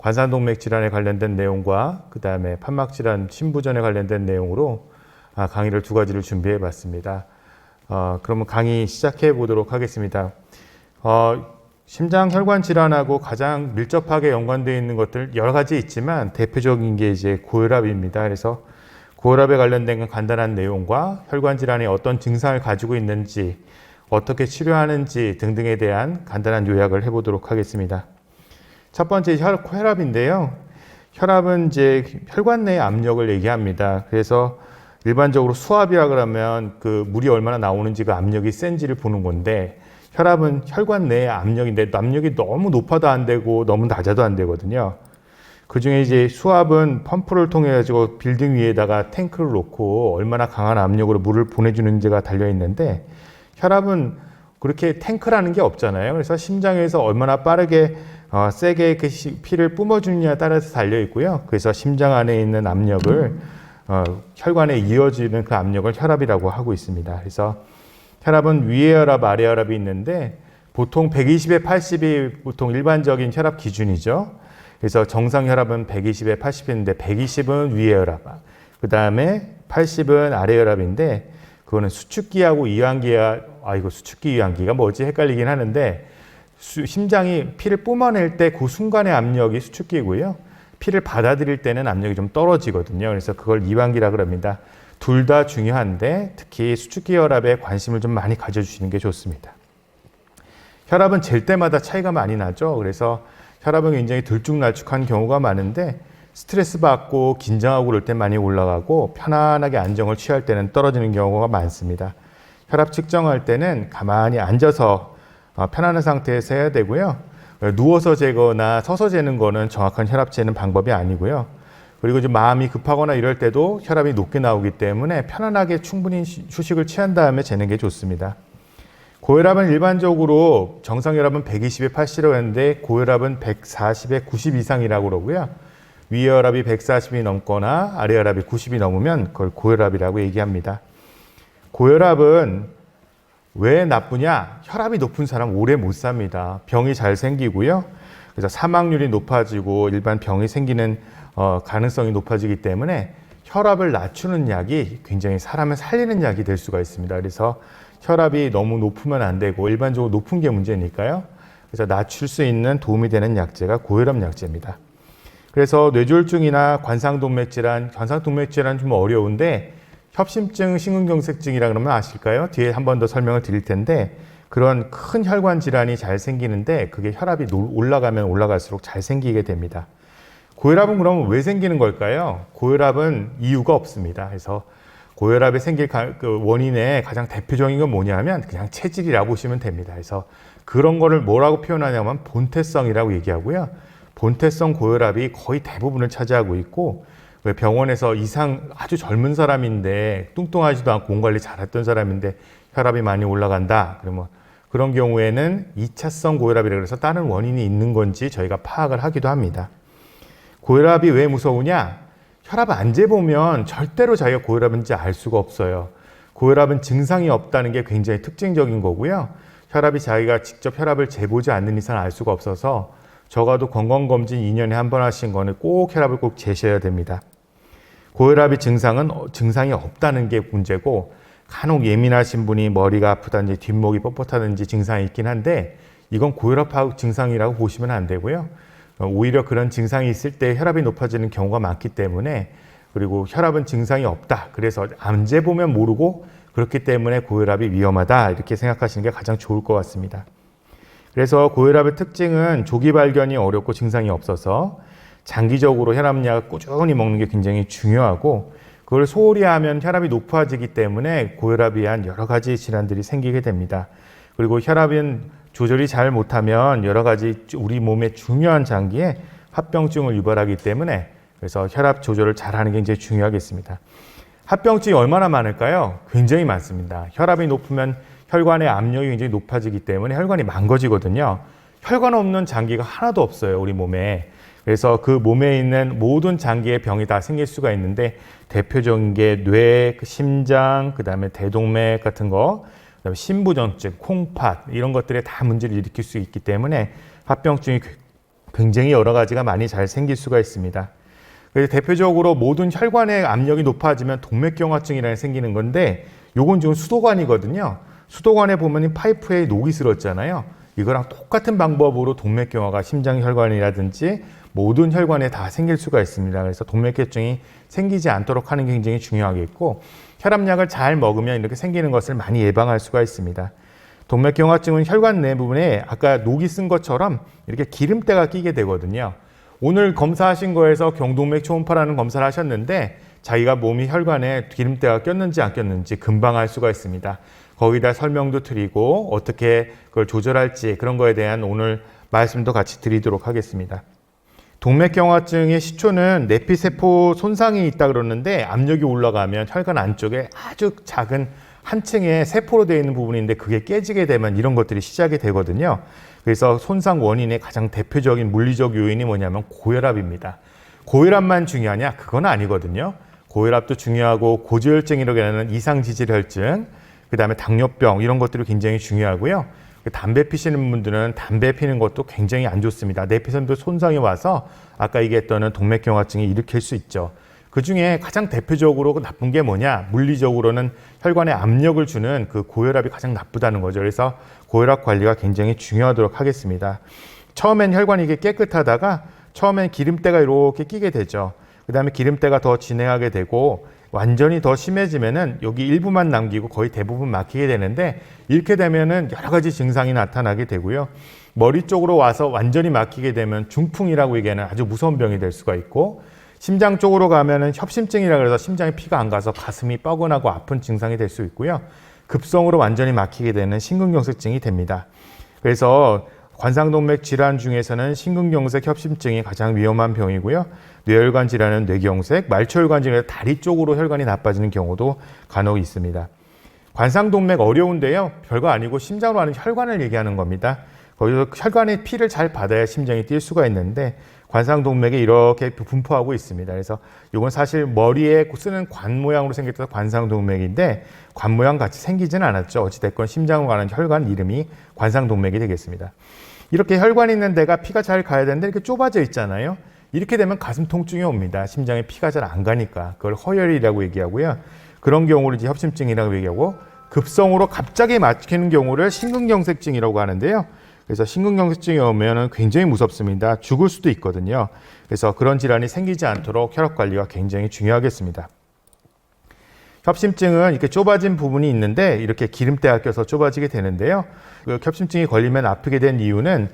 관상동맥 질환에 관련된 내용과 그 다음에 판막질환 심부전에 관련된 내용으로 강의를 두 가지를 준비해 봤습니다. 그러면 강의 시작해 보도록 하겠습니다. 심장혈관 질환하고 가장 밀접하게 연관되어 있는 것들 여러 가지 있지만 대표적인 게 이제 고혈압입니다. 그래서 고혈압에 관련된 간단한 내용과 혈관 질환이 어떤 증상을 가지고 있는지, 어떻게 치료하는지 등등에 대한 간단한 요약을 해보도록 하겠습니다. 첫 번째 혈압인데요. 혈압은 이제 혈관 내 압력을 얘기합니다. 그래서 일반적으로 수압이라 그러면 그 물이 얼마나 나오는지 그 압력이 센지를 보는 건데, 혈압은 혈관 내의 압력인데 압력이 너무 높아도 안 되고 너무 낮아도 안 되거든요. 그 중에 이제 수압은 펌프를 통해 가지고 빌딩 위에다가 탱크를 놓고 얼마나 강한 압력으로 물을 보내주는지가 달려 있는데, 혈압은 그렇게 탱크라는 게 없잖아요. 그래서 심장에서 얼마나 빠르게 세게 그 피를 뿜어주느냐에 따라서 달려 있고요. 그래서 심장 안에 있는 압력을 혈관에 이어지는 그 압력을 혈압이라고 하고 있습니다. 그래서 혈압은 위의 혈압, 아래 혈압이 있는데 보통 120에 80이 보통 일반적인 혈압 기준이죠. 그래서 정상 혈압은 120에 80인데 120은 위의 혈압, 그 다음에 80은 아래 혈압인데 그거는 수축기하고 이완기가 이거 수축기 이완기가 뭐지 헷갈리긴 하는데 심장이 피를 뿜어낼 때 그 순간의 압력이 수축기고요. 피를 받아들일 때는 압력이 좀 떨어지거든요. 그래서 그걸 이완기라 그럽니다. 둘 다 중요한데 특히 수축기 혈압에 관심을 좀 많이 가져주시는 게 좋습니다. 혈압은 잴 때마다 차이가 많이 나죠. 그래서 혈압은 굉장히 들쭉날쭉한 경우가 많은데 스트레스 받고 긴장하고 그럴 때 많이 올라가고 편안하게 안정을 취할 때는 떨어지는 경우가 많습니다. 혈압 측정할 때는 가만히 앉아서 편안한 상태에서 해야 되고요. 누워서 재거나 서서 재는 거는 정확한 혈압 재는 방법이 아니고요. 그리고 이제 마음이 급하거나 이럴 때도 혈압이 높게 나오기 때문에 편안하게 충분히 휴식을 취한 다음에 재는 게 좋습니다. 고혈압은 일반적으로 정상 혈압은 120에 80이라고 했는데 고혈압은 140에 90 이상이라고 그러고요. 위 혈압이 140이 넘거나 아래 혈압이 90이 넘으면 그걸 고혈압이라고 얘기합니다. 고혈압은 왜 나쁘냐? 혈압이 높은 사람 오래 못 삽니다. 병이 잘 생기고요. 그래서 사망률이 높아지고 일반 병이 생기는 가능성이 높아지기 때문에 혈압을 낮추는 약이 굉장히 사람을 살리는 약이 될 수가 있습니다. 그래서 혈압이 너무 높으면 안 되고 일반적으로 높은 게 문제니까요. 그래서 낮출 수 있는 도움이 되는 약제가 고혈압 약제입니다. 그래서 뇌졸중이나 관상동맥질환 좀 어려운데 협심증, 심근경색증이라 그러면 아실까요? 뒤에 한 번 더 설명을 드릴 텐데 그런 큰 혈관 질환이 잘 생기는데 그게 혈압이 올라가면 올라갈수록 잘 생기게 됩니다. 고혈압은 그러면 왜 생기는 걸까요? 고혈압은 이유가 없습니다. 그래서 고혈압이 생길 원인의 가장 대표적인 건 뭐냐면 그냥 체질이라고 보시면 됩니다. 그래서 그런 거를 뭐라고 표현하냐면 본태성이라고 얘기하고요. 본태성 고혈압이 거의 대부분을 차지하고 있고 병원에서 아주 젊은 사람인데 뚱뚱하지도 않고 몸 관리 잘했던 사람인데 혈압이 많이 올라간다. 그러면 그런 경우에는 2차성 고혈압이라고 해서 다른 원인이 있는 건지 저희가 파악을 하기도 합니다. 고혈압이 왜 무서우냐? 혈압 안 재보면 절대로 자기가 고혈압인지 알 수가 없어요. 고혈압은 증상이 없다는 게 굉장히 특징적인 거고요. 혈압이 자기가 직접 혈압을 재보지 않는 이상 알 수가 없어서 적어도 건강검진 2년에 한 번 하신 거는 꼭 혈압을 꼭 재셔야 됩니다. 고혈압의 증상이 없다는 게 문제고 간혹 예민하신 분이 머리가 아프다든지 뒷목이 뻣뻣하든지 증상이 있긴 한데 이건 고혈압 증상이라고 보시면 안 되고요. 오히려 그런 증상이 있을 때 혈압이 높아지는 경우가 많기 때문에 그리고 혈압은 증상이 없다. 그래서 안 재보면 모르고 그렇기 때문에 고혈압이 위험하다. 이렇게 생각하시는 게 가장 좋을 것 같습니다. 그래서 고혈압의 특징은 조기 발견이 어렵고 증상이 없어서 장기적으로 혈압약을 꾸준히 먹는 게 굉장히 중요하고 그걸 소홀히 하면 혈압이 높아지기 때문에 고혈압에 의한 여러 가지 질환들이 생기게 됩니다. 그리고 혈압은 조절이 잘 못하면 여러 가지 우리 몸의 중요한 장기에 합병증을 유발하기 때문에 그래서 혈압 조절을 잘하는 게 굉장히 중요하겠습니다. 합병증이 얼마나 많을까요? 굉장히 많습니다. 혈압이 높으면 혈관의 압력이 굉장히 높아지기 때문에 혈관이 망가지거든요. 혈관 없는 장기가 하나도 없어요, 우리 몸에. 그래서 그 몸에 있는 모든 장기의 병이 다 생길 수가 있는데 대표적인 게 뇌, 심장, 그다음에 대동맥 같은 거, 그다음에 신부전증, 콩팥 이런 것들에 다 문제를 일으킬 수 있기 때문에 합병증이 굉장히 여러 가지가 많이 잘 생길 수가 있습니다. 그래서 대표적으로 모든 혈관의 압력이 높아지면 동맥경화증이라는 게 생기는 건데 요건 지금 수도관이거든요. 수도관에 보면 파이프에 녹이 슬었잖아요. 이거랑 똑같은 방법으로 동맥경화가 심장혈관이라든지 모든 혈관에 다 생길 수가 있습니다. 그래서 동맥경화증이 생기지 않도록 하는 게 굉장히 중요하겠고 혈압약을 잘 먹으면 이렇게 생기는 것을 많이 예방할 수가 있습니다. 동맥경화증은 혈관 내 부분에 아까 녹이 쓴 것처럼 이렇게 기름때가 끼게 되거든요. 오늘 검사하신 거에서 경동맥 초음파라는 검사를 하셨는데 자기가 몸이 혈관에 기름때가 꼈는지 안 꼈는지 금방 알 수가 있습니다. 거기다 설명도 드리고 어떻게 그걸 조절할지 그런 거에 대한 오늘 말씀도 같이 드리도록 하겠습니다. 동맥경화증의 시초는 내피세포 손상이 있다 그러는데 압력이 올라가면 혈관 안쪽에 아주 작은 한 층의 세포로 되어 있는 부분인데 그게 깨지게 되면 이런 것들이 시작이 되거든요. 그래서 손상 원인의 가장 대표적인 물리적 요인이 뭐냐면 고혈압입니다. 고혈압만 중요하냐? 그건 아니거든요. 고혈압도 중요하고 고지혈증이라고 하는 이상지질혈증, 그 다음에 당뇨병 이런 것들이 굉장히 중요하고요. 담배 피시는 분들은 담배 피는 것도 굉장히 안 좋습니다. 내피세포 손상이 와서 아까 얘기했던 동맥경화증이 일으킬 수 있죠. 그 중에 가장 대표적으로 나쁜 게 뭐냐? 물리적으로는 혈관에 압력을 주는 그 고혈압이 가장 나쁘다는 거죠. 그래서 고혈압 관리가 굉장히 중요하도록 하겠습니다. 처음엔 혈관이 이게 깨끗하다가 처음엔 기름때가 이렇게 끼게 되죠. 그 다음에 기름때가 더 진행하게 되고 완전히 더 심해지면은 여기 일부만 남기고 거의 대부분 막히게 되는데 이렇게 되면은 여러 가지 증상이 나타나게 되고요. 머리 쪽으로 와서 완전히 막히게 되면 중풍이라고 얘기하는 아주 무서운 병이 될 수가 있고 심장 쪽으로 가면은 협심증이라고 해서 심장에 피가 안 가서 가슴이 뻐근하고 아픈 증상이 될 수 있고요. 급성으로 완전히 막히게 되는 심근경색증이 됩니다. 그래서 관상동맥 질환 중에서는 심근경색 협심증이 가장 위험한 병이고요. 뇌혈관 질환은 뇌경색, 말초혈관 질환은 다리 쪽으로 혈관이 나빠지는 경우도 간혹 있습니다. 관상동맥 어려운데요. 별거 아니고 심장으로 하는 혈관을 얘기하는 겁니다. 거기서 혈관의 피를 잘 받아야 심장이 뛸 수가 있는데 관상동맥이 이렇게 분포하고 있습니다. 그래서 이건 사실 머리에 쓰는 관 모양으로 생겼던 관상동맥인데 관 모양 같이 생기진 않았죠. 어찌됐건 심장으로 가는 혈관 이름이 관상동맥이 되겠습니다. 이렇게 혈관이 있는 데가 피가 잘 가야 되는데 이렇게 좁아져 있잖아요. 이렇게 되면 가슴 통증이 옵니다. 심장에 피가 잘 안 가니까 그걸 허혈이라고 얘기하고요. 그런 경우를 이제 협심증이라고 얘기하고 급성으로 갑자기 막히는 경우를 심근경색증이라고 하는데요. 그래서 심근경색증이 오면 굉장히 무섭습니다. 죽을 수도 있거든요. 그래서 그런 질환이 생기지 않도록 혈압 관리가 굉장히 중요하겠습니다. 협심증은 이렇게 좁아진 부분이 있는데 이렇게 기름때가 껴서 좁아지게 되는데요. 그 협심증이 걸리면 아프게 된 이유는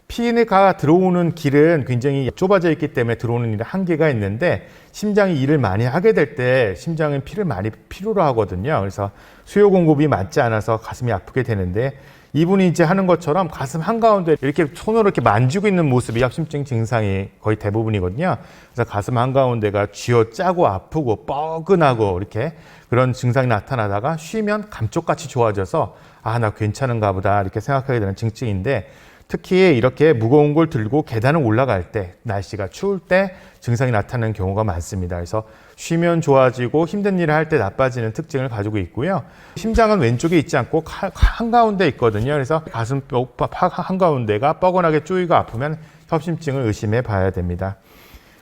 피가 들어오는 길은 굉장히 좁아져 있기 때문에 들어오는 일에 한계가 있는데 심장이 일을 많이 하게 될 때 심장은 피를 많이 필요로 하거든요. 그래서 수요 공급이 맞지 않아서 가슴이 아프게 되는데 이분이 이제 하는 것처럼 가슴 한가운데 이렇게 손으로 이렇게 만지고 있는 모습이 협심증 증상이 거의 대부분이거든요. 그래서 가슴 한가운데가 쥐어짜고 아프고 뻐근하고 이렇게 그런 증상이 나타나다가 쉬면 감쪽같이 좋아져서 아, 나 괜찮은가 보다 이렇게 생각하게 되는 증증인데 특히 이렇게 무거운 걸 들고 계단을 올라갈 때 날씨가 추울 때 증상이 나타나는 경우가 많습니다. 그래서 쉬면 좋아지고 힘든 일을 할 때 나빠지는 특징을 가지고 있고요. 심장은 왼쪽에 있지 않고 한가운데 있거든요. 그래서 가슴 한가운데가 뻐근하게 쪼이고 아프면 협심증을 의심해 봐야 됩니다.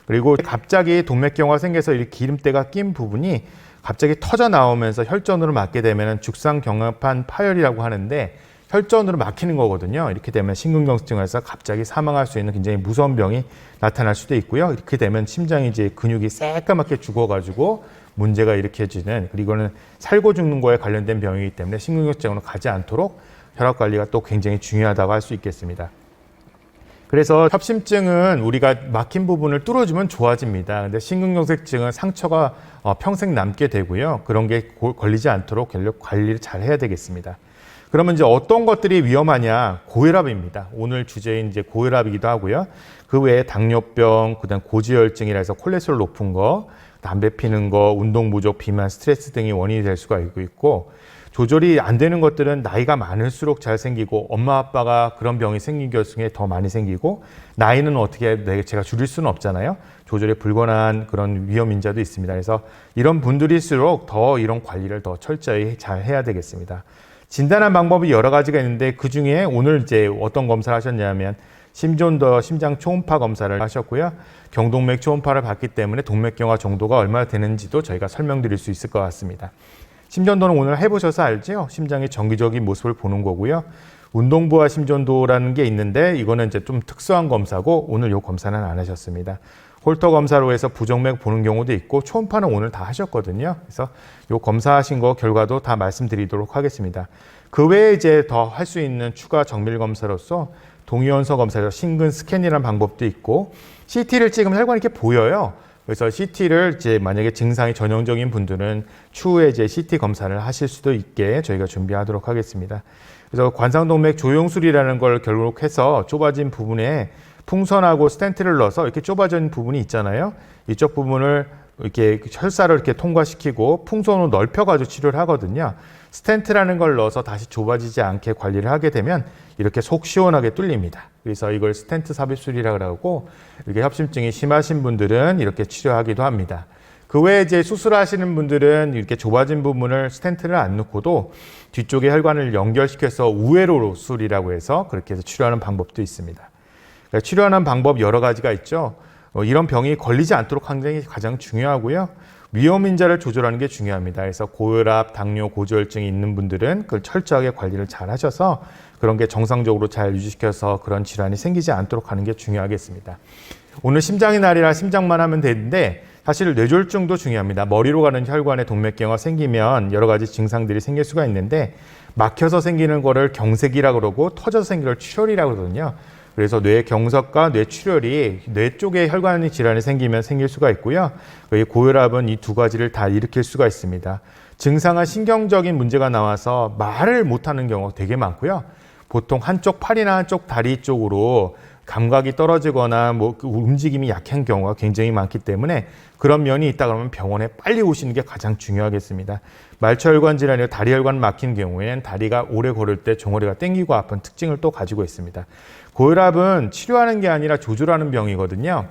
그리고 갑자기 동맥경화가 생겨서 이렇게 기름때가 낀 부분이 갑자기 터져 나오면서 혈전으로 맞게 되면 죽상경합한 파열이라고 하는데 혈전으로 막히는 거거든요. 이렇게 되면 심근경색증에서 갑자기 사망할 수 있는 굉장히 무서운 병이 나타날 수도 있고요. 이렇게 되면 심장이 이제 근육이 새까맣게 죽어가지고 문제가 일으켜지는 그리고는 살고 죽는 거에 관련된 병이기 때문에 심근경색증으로 가지 않도록 혈압 관리가 또 굉장히 중요하다고 할 수 있겠습니다. 그래서 협심증은 우리가 막힌 부분을 뚫어주면 좋아집니다. 근데 심근경색증은 상처가 평생 남게 되고요. 그런 게 걸리지 않도록 결국 관리를 잘 해야 되겠습니다. 그러면 이제 어떤 것들이 위험하냐? 고혈압입니다. 오늘 주제인 이제 고혈압이기도 하고요. 그 외에 당뇨병, 그다음 고지혈증이라 해서 콜레스테롤 높은 거, 담배 피는 거, 운동 부족, 비만, 스트레스 등이 원인이 될 수가 있고 조절이 안 되는 것들은 나이가 많을수록 잘 생기고 엄마 아빠가 그런 병이 생긴 경우에 더 많이 생기고 나이는 어떻게 제가 줄일 수는 없잖아요. 조절이 불가능한 그런 위험 인자도 있습니다. 그래서 이런 분들일수록 더 이런 관리를 더 철저히 잘 해야 되겠습니다. 진단한 방법이 여러 가지가 있는데 그 중에 오늘 이제 어떤 검사를 하셨냐면 심전도 심장 초음파 검사를 하셨고요. 경동맥 초음파를 봤기 때문에 동맥경화 정도가 얼마나 되는지도 저희가 설명드릴 수 있을 것 같습니다. 심전도는 오늘 해보셔서 알죠? 심장의 정기적인 모습을 보는 거고요. 운동부하 심전도라는 게 있는데 이거는 이제 좀 특수한 검사고 오늘 이 검사는 안 하셨습니다. 홀터 검사로 해서 부정맥 보는 경우도 있고 초음파는 오늘 다 하셨거든요. 그래서 이 검사하신 거 결과도 다 말씀드리도록 하겠습니다. 그 외에 이제 더 할 수 있는 추가 정밀 검사로서 동위원소 검사죠. 심근 스캔이라는 방법도 있고 CT를 찍으면 혈관이 이렇게 보여요. 그래서 CT를 이제 만약에 증상이 전형적인 분들은 추후에 이제 CT 검사를 하실 수도 있게 저희가 준비하도록 하겠습니다. 그래서 관상동맥 조영술이라는 걸 결국해서 좁아진 부분에 풍선하고 스텐트를 넣어서 이렇게 좁아진 부분이 있잖아요. 이쪽 부분을 이렇게 혈사를 이렇게 통과시키고 풍선으로 넓혀가지고 치료를 하거든요. 스텐트라는 걸 넣어서 다시 좁아지지 않게 관리를 하게 되면 이렇게 속 시원하게 뚫립니다. 그래서 이걸 스텐트 삽입술이라고 하고 이렇게 협심증이 심하신 분들은 이렇게 치료하기도 합니다. 그 외에 이제 수술하시는 분들은 이렇게 좁아진 부분을 스텐트를 안 넣고도 뒤쪽에 혈관을 연결시켜서 우회로술이라고 해서 그렇게 해서 치료하는 방법도 있습니다. 그러니까 치료하는 방법 여러 가지가 있죠. 이런 병이 걸리지 않도록 하는 게 가장 중요하고요. 위험 인자를 조절하는 게 중요합니다. 그래서 고혈압, 당뇨, 고지혈증이 있는 분들은 그걸 철저하게 관리를 잘 하셔서 그런 게 정상적으로 잘 유지시켜서 그런 질환이 생기지 않도록 하는 게 중요하겠습니다. 오늘 심장의 날이라 심장만 하면 되는데 사실 뇌졸중도 중요합니다. 머리로 가는 혈관에 동맥경화 생기면 여러 가지 증상들이 생길 수가 있는데 막혀서 생기는 거를 경색이라고 그러고 터져서 생기는 걸 출혈이라고 그러거든요. 그래서 뇌 경색과 뇌 출혈이 뇌 쪽에 혈관 질환이 생기면 생길 수가 있고요. 고혈압은 이 두 가지를 다 일으킬 수가 있습니다. 증상은 신경적인 문제가 나와서 말을 못하는 경우가 되게 많고요. 보통 한쪽 팔이나 한쪽 다리 쪽으로 감각이 떨어지거나 움직임이 약한 경우가 굉장히 많기 때문에 그런 면이 있다 그러면 병원에 빨리 오시는 게 가장 중요하겠습니다. 말초혈관 질환이나 다리혈관 막힌 경우에는 다리가 오래 걸을 때 종아리가 땡기고 아픈 특징을 또 가지고 있습니다. 고혈압은 치료하는 게 아니라 조절하는 병이거든요.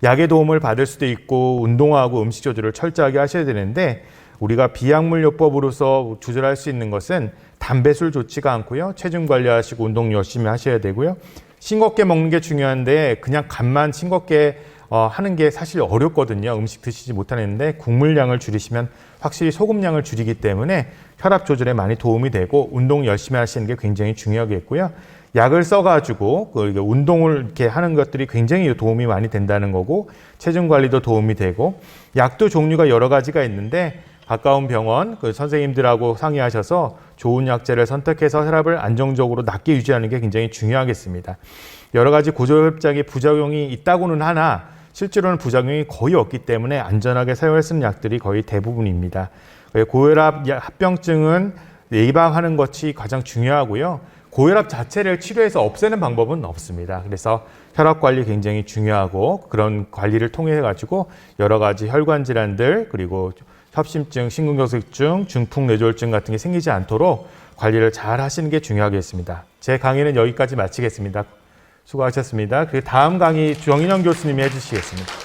약의 도움을 받을 수도 있고 운동하고 음식 조절을 철저하게 하셔야 되는데 우리가 비약물요법으로서 조절할 수 있는 것은 담배, 술 좋지가 않고요. 체중 관리하시고 운동 열심히 하셔야 되고요. 싱겁게 먹는 게 중요한데 그냥 간만 싱겁게 하는 게 사실 어렵거든요. 음식 드시지 못하는데 국물량을 줄이시면 확실히 소금량을 줄이기 때문에 혈압 조절에 많이 도움이 되고 운동 열심히 하시는 게 굉장히 중요하겠고요. 약을 써가지고 운동을 이렇게 하는 것들이 굉장히 도움이 많이 된다는 거고 체중 관리도 도움이 되고 약도 종류가 여러 가지가 있는데 가까운 병원 선생님들하고 상의하셔서 좋은 약제를 선택해서 혈압을 안정적으로 낮게 유지하는 게 굉장히 중요하겠습니다. 여러 가지 고혈압약의 부작용이 있다고는 하나 실제로는 부작용이 거의 없기 때문에 안전하게 사용할 수 있는 약들이 거의 대부분입니다. 고혈압 합병증은 예방하는 것이 가장 중요하고요. 고혈압 자체를 치료해서 없애는 방법은 없습니다. 그래서 혈압 관리 굉장히 중요하고 그런 관리를 통해 가지고 여러 가지 혈관 질환들 그리고 협심증, 심근경색증, 중풍 뇌졸중 같은 게 생기지 않도록 관리를 잘 하시는 게 중요하겠습니다. 제 강의는 여기까지 마치겠습니다. 수고하셨습니다. 그리고 다음 강의 정인영 교수님이 해주시겠습니다.